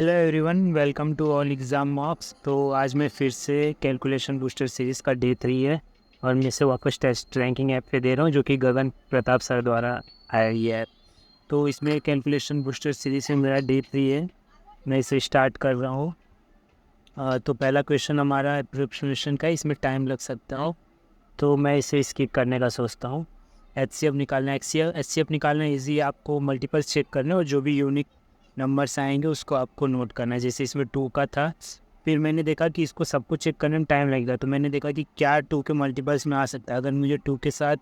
Hello everyone, welcome to all exam mocks. तो आज मैं फिर से कैलकुलेशन बूस्टर सीरीज़ का डे 3 है और मैं इसे वापस टेस्ट रैंकिंग ऐप पे दे रहा हूँ जो कि गगन प्रताप सर द्वारा आया ही है। तो इसमें कैलकुलेशन बूस्टर सीरीज़ में मेरा डे 3 है। मैं इसे स्टार्ट कर रहा हूँ। तो पहला क्वेश्चन हमारा एप्रोक्सीमेशन का है, इसमें टाइम लग सकता हो तो मैं इसे स्किप करने का सोचता हूँ। HCF निकालना, HCF निकालना ईजी, आपको मल्टीपल्स चेक करने और जो भी यूनिक नंबर्स आएंगे उसको आपको नोट करना है। जैसे इसमें 2 का था, फिर मैंने देखा कि इसको सबको चेक करने में टाइम लगेगा, तो मैंने देखा कि क्या 2 के मल्टीपल्स में आ सकता है। अगर मुझे 2 के साथ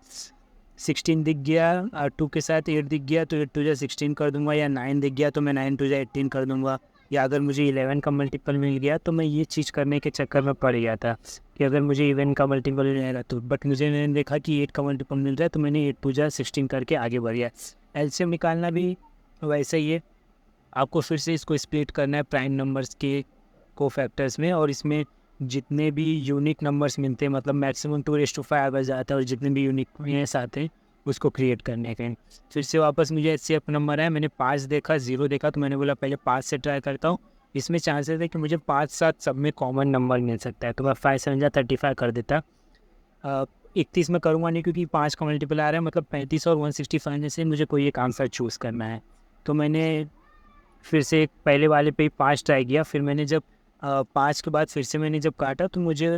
16 दिख गया और 2 के साथ 8 दिख गया तो 8 टू जा 16 कर दूंगा, या 9 दिख गया तो मैं 9 टू जा 18 कर दूंगा, या अगर मुझे 11 का मल्टीपल मिल गया तो मैं ये चीज़ करने के चक्कर में पड़ गया था कि अगर मुझे इवन का मल्टीपल मिल जाएगा तो, बट मैंने देखा कि 8 का मल्टीपल मिल रहा है तो मैंने 8 टू जा 16 करके आगे बढ़ गया। एलसीएम निकालना भी वैसे ही है, आपको फिर से इसको स्प्लिट करना है प्राइम नंबर्स के कोफैक्टर्स में, और इसमें जितने भी यूनिक नंबर्स मिलते हैं, मतलब मैक्सिमम 2:5 आ जाता है, और जितने भी यूनिकनेस आते हैं उसको क्रिएट करने के। फिर से वापस मुझे HCF नंबर है, मैंने 5 देखा, 0 देखा, तो मैंने बोला पहले 5 से ट्राई करता हूँ। इसमें चांसेस है कि मुझे 5-7 सब में कॉमन नंबर मिल सकता है, तो मैं 5-7-35 कर देता। 31 में करूँगा नहीं, क्योंकि 5 का मल्टीपल आ रहा है, मतलब 35 और 165 में से मुझे कोई एक आंसर चूज़ करना है। तो मैंने फिर से पहले वाले पे ही 5 ट्राई किया। फिर मैंने जब 5 के बाद फिर से मैंने जब काटा तो मुझे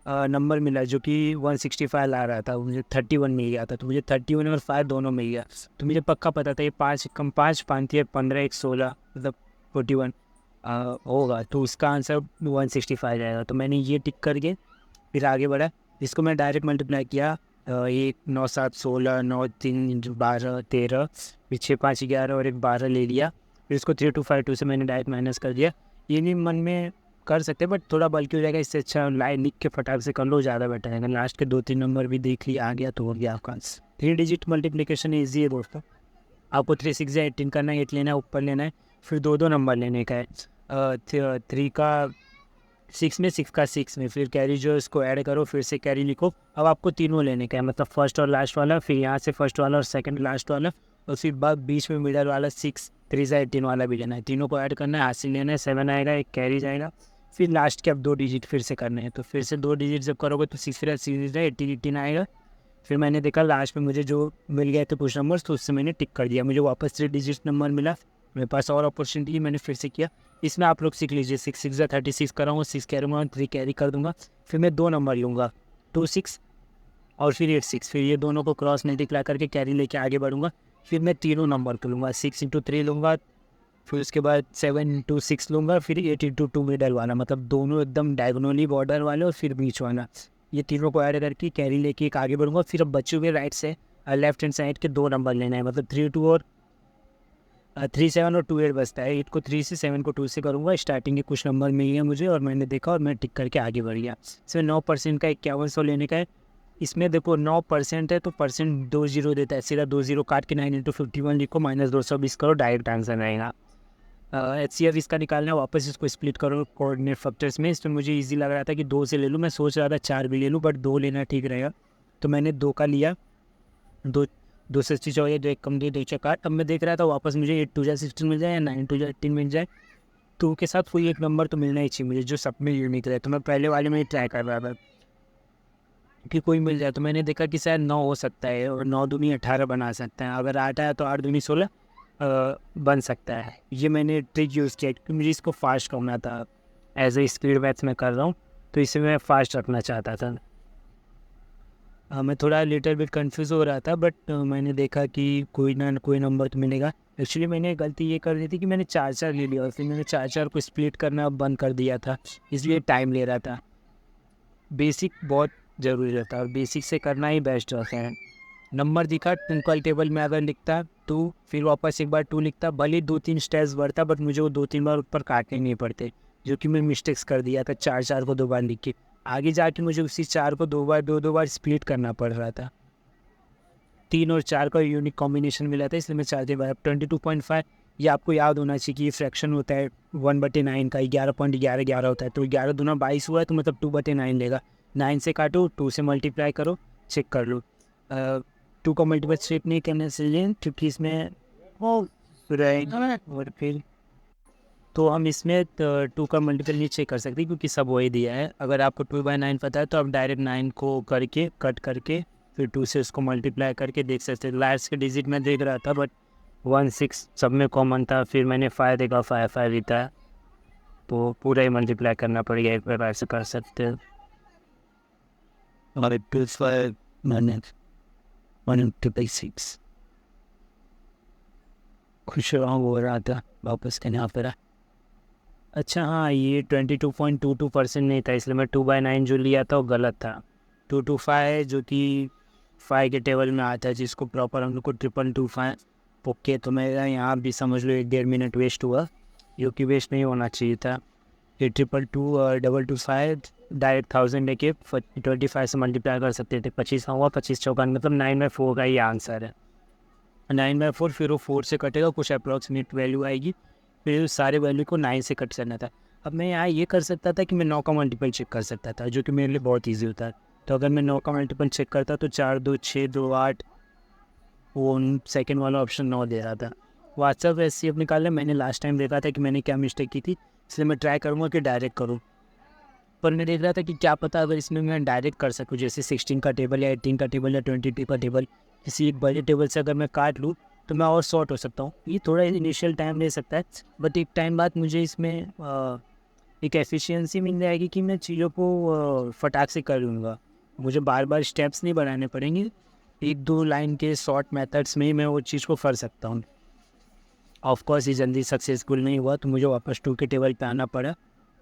नंबर मिला जो कि 165 ला रहा था, मुझे 31 मिल गया था। तो मुझे 31 और 5 दोनों मिल गया, तो मुझे पक्का पता था ये 5 कम 5 5 15 1 16 मतलब 41 होगा, तो उसका आंसर 165 जाएगा। तो मैंने ये टिक करके फिर आगे बढ़ा। इसको मैं डायरेक्ट मल्टीप्लाई किया, 1 9 7 16 9 3 12 13, फिर 6 5 11 और एक 12 ले लिया। फिर इसको 3252 से मैंने डायरेक्ट माइनस कर दिया। ये नहीं मन में कर सकते, बट थोड़ा बल्कि हो जाएगा, इससे अच्छा लाइन लिख के फटाक से कर लो, ज़्यादा बेटर है। लास्ट के 2-3 नंबर भी देख लिया, आ गया तो हो गया आपका। 3 डिजिट मल्टीप्लिकेशन ईजी है दोस्तों। आपको 3 6 या 18 करना है, 8 लेना है, ऊपर लेना है, फिर 2 नंबर लेने का है। 3 का 6 में, 6 का 6 में, फिर कैरी जो है उसको ऐड करो, फिर से कैरी लिखो। अब आपको तीनों लेने का है, मतलब फर्स्ट और लास्ट वाला, फिर यहाँ से फर्स्ट वाला और सेकंड लास्ट वाला, और फिर बाद बीच में मिडल वाला 6 3 से 18 वाला भी लेना है। तीनों को ऐड करना है, हासिल लेना है, 7 आएगा, एक कैरी जाएगा। फिर लास्ट के अब 2 डिजिट फिर से करने हैं, तो फिर से 2 डिजिट जब करोगे तो 6 फिर 6 18 आएगा। फिर मैंने देखा लास्ट में मुझे जो मिल गया थे कुछ नंबर्स, तो उससे मैंने टिक कर दिया, मुझे वापस 3 डिजिट नंबर मिला। मेरे पास और अपॉर्चुनिटी, मैंने फिर से किया। इसमें आप लोग सीख लीजिए, 6 6 जा 36 कराऊंगा, 6 करूँगा, 3 कैरी कर दूंगा। फिर मैं 2 नंबर लूँगा, 2 6 और फिर 8 6, फिर ये दोनों को क्रॉस मल्टीप्लाई करके कैरी लेके आगे बढ़ूंगा। फिर मैं तीनों नंबर को लूँगा, 6 इंटू 3 लूँगा, फिर उसके बाद 7 इंटू 6 लूँगा, फिर 8 इंटू 2 मिडल वाला, मतलब दोनों एकदम डायगोनली बॉर्डर वाले, और फिर बीच वाला। ये तीनों को ऐड करके कैरी लेके एक आगे बढ़ूंगा। फिर अब बचे हुए राइट से लेफ्ट हैंड साइड के 2 नंबर लेना है, मतलब 3 2 और 3 7 और 2 8 बचता है। 8 को 3 से, 7 को 2 से करूँगा। स्टार्टिंग के कुछ नंबर मिल गया मुझे और मैंने देखा और मैं टिक करके आगे बढ़ गया। इसमें 9% का 5100 लेने का है। इसमें देखो 9% है तो परसेंट 2 0 देता है, सीधा 2 0 काट के 9 इंटू 51 लिखो, -220 करो, डायरेक्ट आंसर रहेगा। HCF इसका निकालना है, वापस इसको स्प्लिट करो कोऑर्डिनेट फैक्टर्स में। इसमें मुझे इजी लग रहा था कि 2 से ले लूँ, मैं सोच रहा था 4 भी ले लूँ, बट 2 लेना ठीक रहेगा, तो मैंने 2 का लिया। 2 2 से 80 हो गया, 2 1 कम दिए, 2 4 अब मैं देख रहा था वापस मुझे 8 2 जा 16 मिल जाए या 9 2 जा 18 मिल जाए। 2 के साथ कोई एक नंबर तो मिलना ही चाहिए मुझे जो सब में यूनिक रहे, तो मैं पहले वाले में ही ट्राई कर रहा था कि कोई मिल जाए। तो मैंने देखा कि शायद 9 हो सकता है, और 9 दूनी 18 बना सकते हैं, अगर 8 आया तो 8 दूनी 16 बन सकता है। ये मैंने ट्रिक यूज़ किया क्योंकि मुझे इसको फास्ट करना था, एज ए स्पीड मैथ्स में कर रहा हूँ, तो इसे मैं फास्ट रखना चाहता था। मैं थोड़ा लिटिल बिट कंफ्यूज हो रहा था, बट मैंने देखा कि कोई ना कोई नंबर तो मिलेगा। एक्चुअली मैंने गलती ये कर दी थी कि मैंने 4 ले लिया और फिर मैंने 4 को स्प्लिट करना बंद कर दिया था, इसलिए टाइम ले रहा था। बेसिक बहुत ज़रूरी रहता है और बेसिक से करना ही बेस्ट होता है। नंबर दिखा ट्विंकल टेबल में अगर लिखता तो फिर वापस एक बार 2 लिखता, भले 2-3 स्टेप्स बढ़ता, बट मुझे वो 2-3 बार ऊपर काटने नहीं पड़ते, जो कि मैं मिस्टेक्स कर दिया था 4 को 2 बार लिख के। आगे जाके मुझे उसी 4 को 2 बार 2 बार स्प्लिट करना पड़ रहा था। 3 और 4 का यूनिक कॉम्बिनेशन मिला था, इसलिए मैं 4 के बाद 22.5। ये आपको याद होना चाहिए कि ये फ्रैक्शन होता है 1/9 का, 11.11 होता है, तो 11 दूना 22 हुआ है, तो मतलब 2/9 लेगा। 9 से काटो, 2 से मल्टीप्लाई करो, चेक कर लो। 2 को मल्टीप्लाई चेक नहीं करने से लिए, क्योंकि इसमें वो रहेगा, और फिर तो हम इसमें 2 का मल्टीपल नहीं चेक कर सकते क्योंकि सब वही दिया है। अगर आपको 2/9 पता है तो आप डायरेक्ट 9 को करके कट करके फिर 2 से उसको मल्टीप्लाई करके देख सकते हैं। लास्ट के डिजिट में देख रहा था बट 1 6 सब में कॉमन था, फिर मैंने 5 देखा, 5 5 ही था, तो पूरा ही मल्टीप्लाई करना पड़ेगा, एक बार ऐसे कर सकते हैं। और 5 1 खुश हो रहा था वापस के यहाँ पर। अच्छा हाँ, ये 22.22% नहीं था, इसलिए मैं 2/9 जो लिया था वो गलत था। 225 जो कि 5 के टेबल में आता है, जिसको प्रॉपर हम लोग को 225 ओके। तो मेरा यहाँ भी समझ लो 1-1.5 मिनट वेस्ट हुआ, जो कि वेस्ट नहीं होना चाहिए था। ये 222 और 225 डायरेक्ट 1000 लेके 25 से मल्टीप्लाई कर सकते थे। 25 हुआ, 25 चौका मतलब 9/4 का ये आंसर है। 9/4 फिर वो 4 से कटेगा, कुछ अप्रॉक्सीमेट वैल्यू आएगी, फिर सारे वैल्यू को 9 से कट करना था। अब मैं यहाँ ये कर सकता था कि मैं 9 का मल्टीपल चेक कर सकता था, जो कि मेरे लिए बहुत ईजी होता है। तो अगर मैं 9 का मल्टीपल चेक करता तो 4 2 6 2 8, वो सेकेंड वाला ऑप्शन 9 दे रहा था। व्हाट्सअप ऐसे अब निकालना, मैंने लास्ट टाइम देखा था कि मैंने क्या मिस्टेक की थी, इसलिए मैं ट्राई करूँगा कि डायरेक्ट करूँ। पर मैं देख रहा था कि क्या पता अगर इसमें मैं डायरेक्ट कर सकूँ, जैसे 16 का टेबल या 18 का टेबल या 22 का टेबल, किसी एक बड़े टेबल से अगर मैं काट लूँ तो मैं और शॉर्ट हो सकता हूँ। ये थोड़ा इनिशियल टाइम ले सकता है, बट एक टाइम बाद मुझे इसमें एक एफिशिएंसी मिल जाएगी कि मैं चीज़ों को फटाक से कर लूँगा। मुझे बार बार स्टेप्स नहीं बनाने पड़ेंगे, 1-2 लाइन के शॉर्ट मेथड्स में ही मैं वो चीज़ को कर सकता हूँ। ऑफकोर्स ये जल्दी सक्सेसफुल नहीं हुआ, तो मुझे वापस 2 के टेबल पे आना पड़ा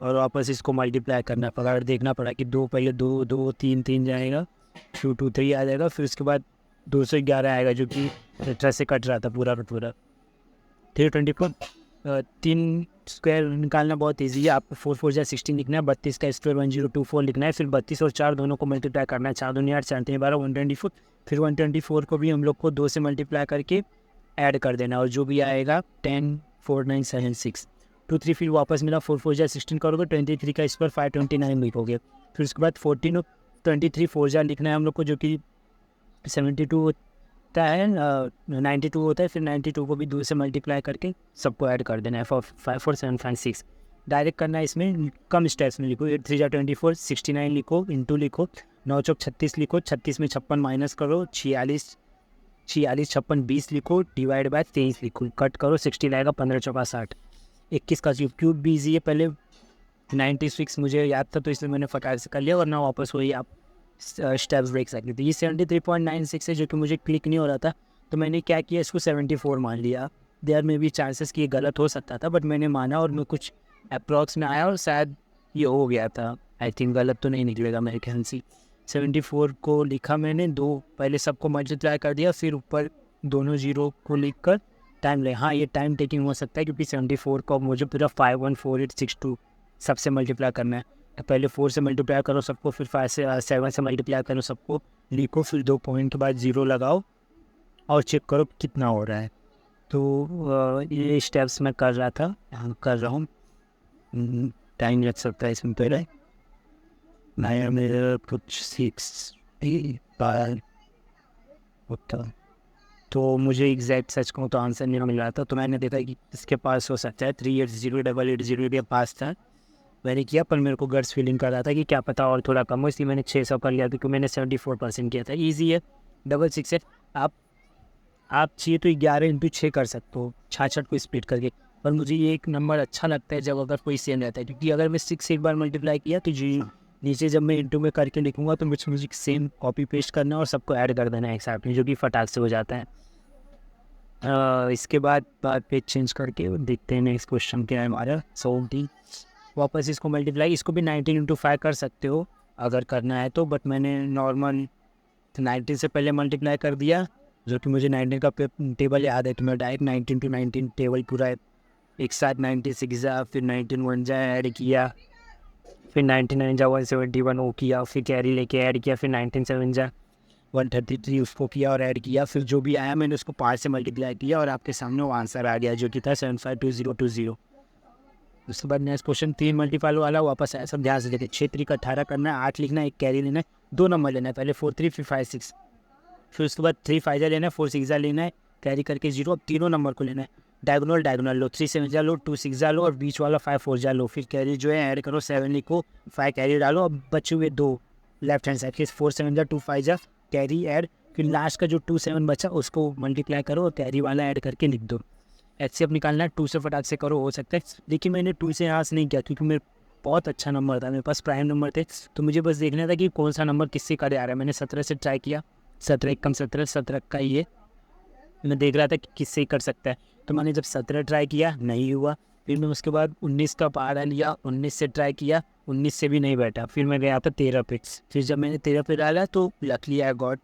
और वापस इसको मल्टीप्लाई करना पड़ा और देखना पड़ा कि 2 पहले 2 2 3 3 जाएगा, 2 2 3 आ जाएगा, फिर उसके बाद 211 आएगा, जो कि ट्रेस से कट रहा था पूरा का पूरा। 324 3 स्क्वायर निकालना बहुत ईजी है। आपको 4 4 जा 16 लिखना है, 32 का स्क्वायर 1024 लिखना है, फिर 32 और 4 दोनों को मल्टीप्लाई करना है, 4 दूनी 8 4 3 12 124, फिर 124 को भी हम लोग को 2 से मल्टीप्लाई करके ऐड कर देना और जो भी आएगा 10 4 9 7 6 2 3, फिर वापस मिला 4 4 जा 16 करोगे, 23 का स्क्वायर 529 लिखोगे, फिर उसके बाद 14 और 23 4 जा लिखना है हम लोग को, जो कि 72 होता है, 92 होता है, फिर 92 को भी 2 से मल्टीप्लाई करके सबको ऐड कर देना है। 5 4 7 5 6 डायरेक्ट करना है, इसमें कम स्टेप्स में लिखो। 8 3 जा 24, 69 लिखो, इंटू लिखो, 9 चौक 36 लिखो, 36 में 56 माइनस करो, 46 56 20 लिखो, डिवाइड बाय 23 लिखो, कट करो, 60 आएगा, 15 चौका 60। 21 का क्यूब भी ईजी है, पहले 96 मुझे याद था तो इसलिए मैंने फटाक से कर लिया, वरना वापस वही आप स्टेप्स देख सकते थे। ये 73.96 है, जो कि मुझे क्लिक नहीं हो रहा था, तो मैंने क्या किया, इसको 74 मान लिया। देयर में भी चांसेस कि ये गलत हो सकता था, बट मैंने माना और मैं कुछ अप्रॉक्स में आया और शायद ये हो गया था। आई थिंक गलत तो नहीं निकलेगा मेरे ख्याल से। 74 को लिखा मैंने, 2 पहले सबको मल्टीप्लाई कर दिया, फिर ऊपर दोनों जीरो को लिख कर टाइम ले। हाँ, ये टाइम टेकिंग हो सकता है क्योंकि 74 को मुझे पूरा 514862 सबसे मल्टीप्लाई करना है। तो पहले 4 से मल्टीप्लाई करो सबको, फिर 5 से 7 से मल्टीप्लाई करो सबको, लिखो, फिर 2 पॉइंट के बाद 0 लगाओ और चेक करो कितना हो रहा है। तो ये स्टेप्स मैं कर रहा था, कर रहा हूँ। टाइम लग सकता है इसमें पहले, मैं मेरे कुछ 6 होता, तो मुझे एग्जैक्ट सच कहूँ तो आंसर नहीं मिल रहा था। तो मैंने देखा कि इसके पास हो सकता है 3808880 के पास था, मैंने किया, पर मेरे को गट्स फीलिंग कर रहा था कि क्या पता और थोड़ा कम हो, इसलिए मैंने 600 कर लिया, क्योंकि मैंने 74% किया था। ईजी है, 66 है। आप चाहिए तो 11 × 6 कर सकते हो, 66 को स्प्लिट करके, पर मुझे ये एक नंबर अच्छा लगता है जब अगर कोई सेम रहता है, क्योंकि अगर मैं 6 एक बार मल्टीप्लाई किया तो जी नीचे जब मैं इंटू में करके लिखूँगा तो मुझे सेम कॉपी पेस्ट करना और सबको ऐड कर देना है एक साथ में, जो कि फटाक से हो जाता है। इसके बाद पेज चेंज करके देखते हैं नेक्स्ट क्वेश्चन क्या है हमारा। 17 वापस इसको मल्टीप्लाई, इसको भी 19 × 5 कर सकते हो अगर करना है तो, बट मैंने नॉर्मल 19 से पहले मल्टीप्लाई कर दिया, जो कि मुझे 19 का टेबल याद है, तो मैं डायरेक्ट 19 × 19 टेबल पूरा एक साथ 96 जा, फिर 19 1 जा ऐड किया, फिर 99 जा 171 वो किया, फिर कैरी लेके ऐड किया, फिर 19 7 जा 133 उसको किया और ऐड किया, फिर जो भी आया मैंने उसको 5 से मल्टीप्लाई किया और आपके सामने वो आंसर आ गया, जो कि था 752020। उसके बाद नेक्स्ट क्वेश्चन 3 मल्टीपल वाला वापस आया, सब ध्यान से देखें। 6 3 का 18 करना है, 8 लिखना है, एक कैरी लेना है, 2 नंबर लेना है, पहले 4 3 फिर 5 6, फिर उसके बाद 3 5 लेना है, 4 6 लेना है, कैरी करके 0, अब तीनों नंबर को लेना है। डायगोनल डायगोनल लो, 3 7 जा लो, 2 6 जा लो और बीच वाला 5 4 जा लो। फिर कैरी जो है ऐड करो, 7 लिखो, 5 कैरी डालो। अब बचे हुए 2 लेफ्ट हैंड साइड के 4 7 जा 2 5 जा कैरी ऐड। फिर लास्ट का जो 2 7 बचा उसको मल्टीप्लाई करो और कैरी वाला ऐड करके लिख दो। HCF निकालना है, 2 से फटाक से करो, हो सकता है। लेकिन मैंने 2 से यहाँ से नहीं किया क्योंकि मेरे बहुत अच्छा नंबर था, मेरे पास प्राइम नंबर थे, तो मुझे बस देखना था कि कौन सा नंबर किससे करे आ रहा है। मैंने 17 से ट्राई किया, 17 कम 17 17 का ये मैं देख रहा था कि किससे कर सकता है। तो मैंने जब 17 ट्राई किया नहीं हुआ, फिर मैं उसके बाद 19 का पहाड़ा लिया, 19 से ट्राई किया, 19 से भी नहीं बैठा। फिर मैं गया था 13 पे। फिर जब मैंने 13 पे डाला तो लकली आई गॉट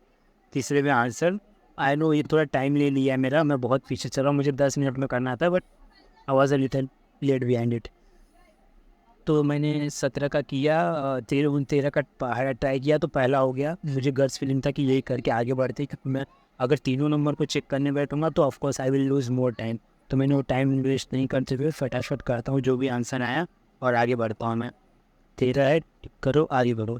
तीसरे में आंसर। आई नो ये थोड़ा टाइम ले लिया है मेरा, मैं बहुत पीछे चल रहा हूँ, मुझे 10 मिनट में करना था, but I was a little late behind it. तो मैंने 17 का किया, 13 का पहाड़ा ट्राई किया तो पहला हो गया। मुझे गर्ल्स फीलिंग था कि यही करके आगे बढ़ते, क्योंकि मैं अगर तीनों नंबर को चेक करने बैठूंगा तो of course I will lose more time. तो मैंने वो टाइम वेस्ट नहीं करते हुए फटाफट करता हूँ जो भी आंसर आया और आगे बढ़ता हूँ मैं। 13 है, टिक करो, आगे बढ़ो।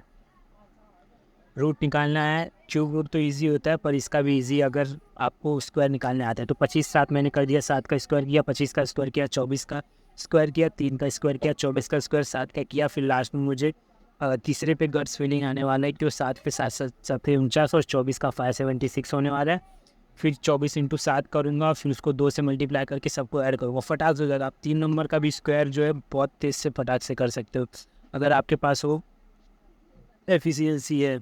रूट निकालना है, क्यूब रूट तो इजी होता है, पर इसका भी इजी अगर आपको स्क्वायर निकालने आता है। तो 25 7 मैंने कर दिया, 7 का स्क्वायर किया, 25 का स्क्वायर किया, 24 का स्क्वायर किया, 3 का स्क्वायर किया, 24 का स्क्वायर 7 का किया। फिर लास्ट में मुझे तीसरे पे गट्स फीलिंग आने वाला है कि वो 7 पे 7 7 49 और 24 का 576 होने वाला है। फिर 24 इंटू 7 करूँगा, फिर उसको 2 से मल्टीप्लाई करके सबको ऐड करूँगा, फटाक से हो जाएगा। आप 3 नंबर का भी स्क्वायर जो है बहुत तेज़ से फटाक से कर सकते हो अगर आपके पास वो एफिशिएंसी है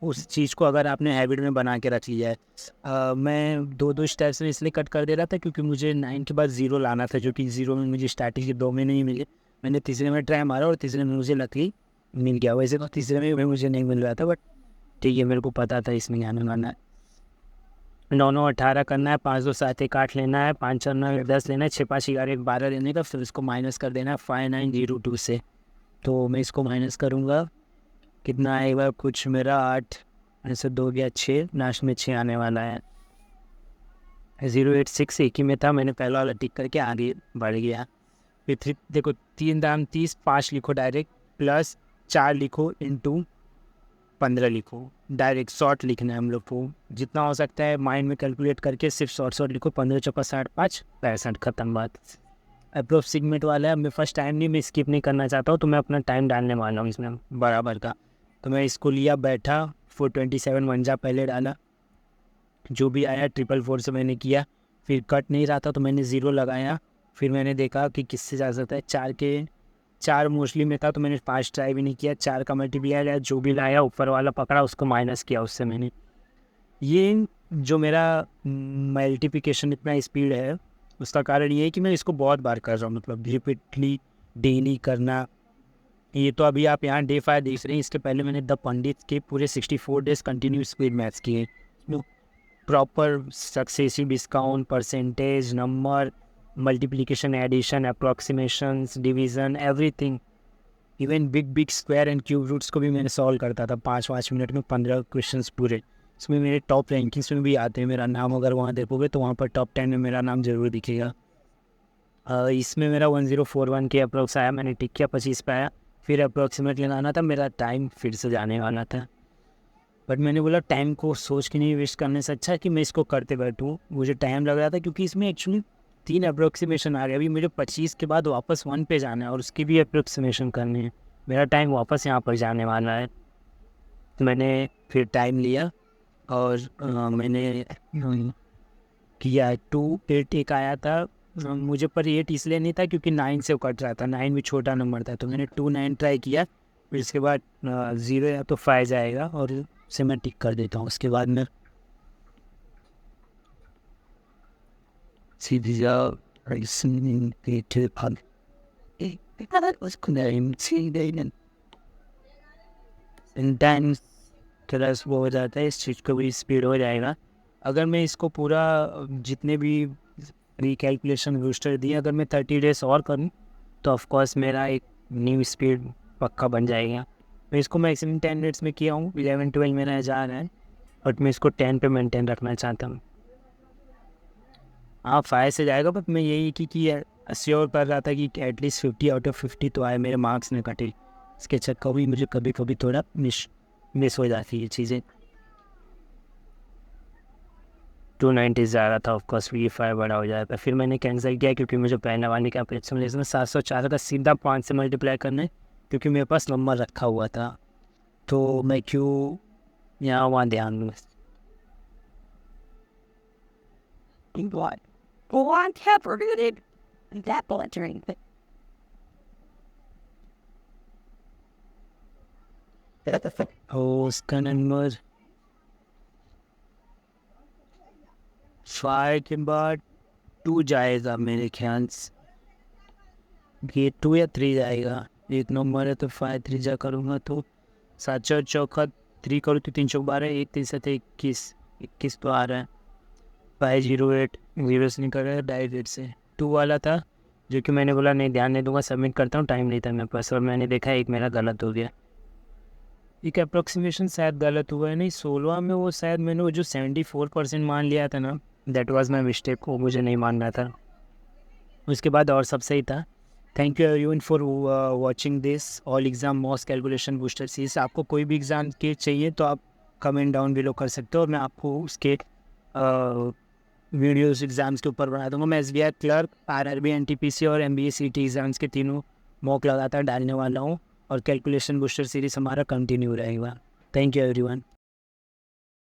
उस चीज़ को, अगर आपने हैबिट में बना के रख लिया है। मैं 2 स्टेप्स में इसलिए कट कर दे रहा था क्योंकि मुझे 9 के बाद 0 लाना था, जो कि 0 में मुझे स्टार्टिंग के 2 में नहीं मिले। मैंने तीसरे में ट्राई मारा और तीसरे में मुझे लकी मिल गया। वैसे तो तीसरे में भी मुझे नहीं मिल रहा था, बट ठीक है, मेरे को पता था इसमें आने वाला है। 9 9 18 करना है, 5 2 7 1 8 लेना है, 5 4 9 10 लेना है, 6 5 11 1 12 लेने का। फिर उसको माइनस कर देना है 5 9 0 2 से। तो मैं इसको माइनस करूँगा, कितना आएगा कुछ मेरा 8 ऐसे 2 गया 6, लास्ट में 6 आने वाला है। 0 8 6 एक ही में था, मैंने पहला वाला टिक करके आगे बढ़ गया। फिर 3 देखो, 3 दाम 30, 5 लिखो डायरेक्ट, प्लस 4 लिखो इंटू 15 लिखो। डायरेक्ट शॉर्ट लिखना है हम लोग को, जितना हो सकता है माइंड में कैलकुलेट करके सिर्फ शॉर्ट लिखो। 15 चौका 60 5 65, खत्म बात। अप्रोक्सीमेट वाला है, मैं फर्स्ट टाइम नहीं, मैं स्किप नहीं करना चाहता हूँ, तो मैं अपना टाइम डालने वाला हूँ इसमें बराबर का। तो मैं इसको लिया, बैठा, 427 1 पहले डाला, जो भी आया 444 से मैंने किया। फिर कट नहीं रहा था तो मैंने 0 लगाया। फिर मैंने देखा कि किससे जा सकता है, 4 मोस्टली में था, तो मैंने 5 ट्राई भी नहीं किया। 4 का मल्टीप्लाई आया, जो भी लाया ऊपर वाला पकड़ा, उसको माइनस किया उससे। मैंने ये जो मेरा मल्टीप्लिकेशन इतना स्पीड है उसका कारण ये है कि मैं इसको बहुत बार कर रहा हूँ, मतलब रिपीटली डेली करना। ये तो अभी आप यहाँ डे 5 देख रहे हैं, इसके पहले मैंने द पंडित के पूरे 64 डेज कंटिन्यू स्पीड मैथ्स किए, proper successive discount, percentage, number, multiplication, addition, approximations, division, everything. Even big square and cube roots को भी मैंने सॉल्व करता था 5 मिनट में, 15 क्वेश्चंस पूरे। इसमें मेरे टॉप रैंकिंग्स में भी आते हैं, मेरा नाम अगर वहाँ देखोगे तो वहाँ पर टॉप 10 में मेरा नाम ज़रूर दिखेगा। इसमें मेरा 1041 के अप्रोक्स आया, मैंने टिक किया, 25 पे आया। फिर अप्रोक्सीमेट लगाना था, मेरा टाइम फिर से जाने वाला था, बट मैंने बोला टाइम को सोच के नहीं वेस्ट करने से अच्छा है कि मैं इसको करते बैठूँ। मुझे टाइम लग रहा था क्योंकि इसमें एक्चुअली 3 अप्रोक्सीमेशन आ गया। अभी मुझे 25 के बाद वापस 1 पे जाना है और उसकी भी अप्रोक्सीमेशन करनी है, मेरा टाइम वापस यहाँ पर जाने वाला है। तो मैंने फिर टाइम लिया और मैंने किया। 2 8 एक आया था मुझे, पर 8 इसलिए नहीं था क्योंकि 9 से कट रहा था, 9 भी छोटा नंबर था, तो मैंने 2 9 ट्राई किया। फिर इसके बाद 0 या तो 5 जाएगा और उसे मैं टिक कर देता हूँ। उसके बाद मैं सीधी जाओ प्लस वो हो जाता है, इस चीज़ को भी स्पीड हो जाएगा। अगर मैं इसको पूरा जितने भी रिकैलकुलेशन बूस्टर दिए, अगर मैं 30 डेज और करूँ तो ऑफकोर्स मेरा एक न्यू स्पीड पक्का बन जाएगा। मैं इसको मैक्सिमम 10 मिनट्स में किया हूँ, 11 12 मेरा जा रहा है, बट मैं इसको 10 पे मेंटेन रखना चाहता हूँ। हाँ 5 से जाएगा, बट मैं यही कि श्योर कर रहा था कि एटलीस्ट 50 आउट ऑफ 50 तो आए, मेरे मार्क्स ने कटे। इसके चक्कर भी मुझे कभी कभी थोड़ा मिस हो जाती है चीज़ें। 290 जा रहा था, ऑफकोर्स V5 बड़ा हो जाएगा। फिर मैंने कैंसिल किया क्योंकि मुझे पहले वाले का अप्रोक्सीमेटली में 704 का सीधा 5 से मल्टीप्लाई करना है, क्योंकि मेरे पास नंबर रखा हुआ था, तो मैं क्यों यहाँ वहाँ ध्यान दूँ। What pepper did it? That blistering. उसका नंबर 5 के बाद 2 जाएगा मेरे ख्याल से, ये 2 या 3 जाएगा। एक नंबर है तो 5 3 जा करूँगा तो 7 4 चौका 3 करूँ तो 3 चौक 12, 1 3 7 21 तो आ रहा है। 508 जीरो से निकल रहा है डायरेक्ट से। 2 वाला था जो कि मैंने बोला नहीं ध्यान नहीं दूंगा, सबमिट करता हूँ, टाइम नहीं था मेरे पास, और मैंने देखा एक मेरा गलत हो गया। एक अप्रोक्सीमेशन शायद गलत हुआ है, नहीं 16 में वो शायद मैंने वो जो 74% मान लिया था ना, दैट वाज माय मिस्टेक, वो मुझे नहीं मानना था। उसके बाद और सब सही था। Thank you everyone for watching this all exam mass calculation booster series. आपको कोई भी एग्ज़ाम के चाहिए तो आप कमेंट डाउन बिलो कर सकते हो, और मैं आपको उसके वीडियोस एग्ज़ाम्स के ऊपर बना दूंगा। मैं SBI क्लर्क, RRB NTPC और MBA CT एग्ज़ाम्स के तीनों मॉक लगातार डालने वाला हूँ, और कैलकुलेशन बूस्टर सीरीज़ हमारा कंटिन्यू रहेगा। Thank you everyone.